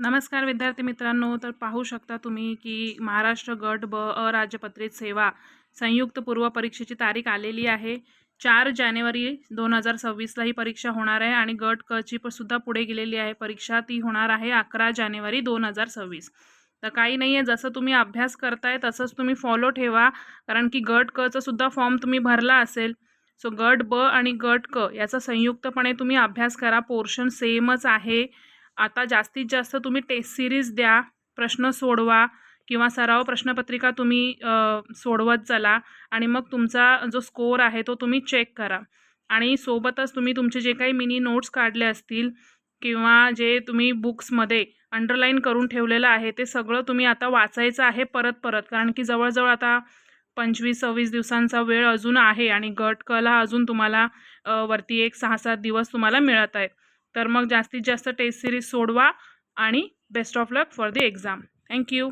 नमस्कार विद्यार्थी मित्रांनो. तर पाहू शकता तुम्ही की महाराष्ट्र गट ब अराज्यपत्रित सेवा संयुक्त पूर्व परीक्षेची तारीख आलेली आहे. 4 जानेवारी 2026ला ही परीक्षा होणार आहे आणि गट क ची सुद्धा पुढे गेलेली आहे परीक्षा. ती होणार आहे 11 जानेवारी 2026. तर काही नाही आहे, जसं तुम्ही अभ्यास करताय तसंच तुम्ही फॉलो ठेवा, कारण की गट क चा सुद्धा फॉर्म तुम्ही भरला असेल. सो गट ब आणि गट क याचा संयुक्तपणे तुम्ही अभ्यास करा. पोर्शन सेमच आहे. आता जास्तीत जास्त तुम्ही टेस्ट सीरीज द्या, प्रश्न सोडवा किंवा सराव प्रश्नपत्रिका तुम्ही सोडवत चला आणि मग तुमचा जो स्कोर आहे तो तुम्ही चेक करा. आणि सोबतच तुम्ही तुमचे जे काही मिनी नोट्स काढले असतील किंवा जे तुम्ही बुक्समध्ये अंडरलाईन करून ठेवलेलं आहे ते सगळं तुम्ही आता वाचायचं आहे परत, कारण की जवळजवळ आता 25-26 दिवसांचा वेळ अजून आहे आणि गट क ला अजून तुम्हाला वरती एक 6-7 दिवस तुम्हाला मिळत आहेत. तर मग जास्तीत जास्त टेस्ट सीरीज सोडवा आणि best of luck for the exam. Thank you.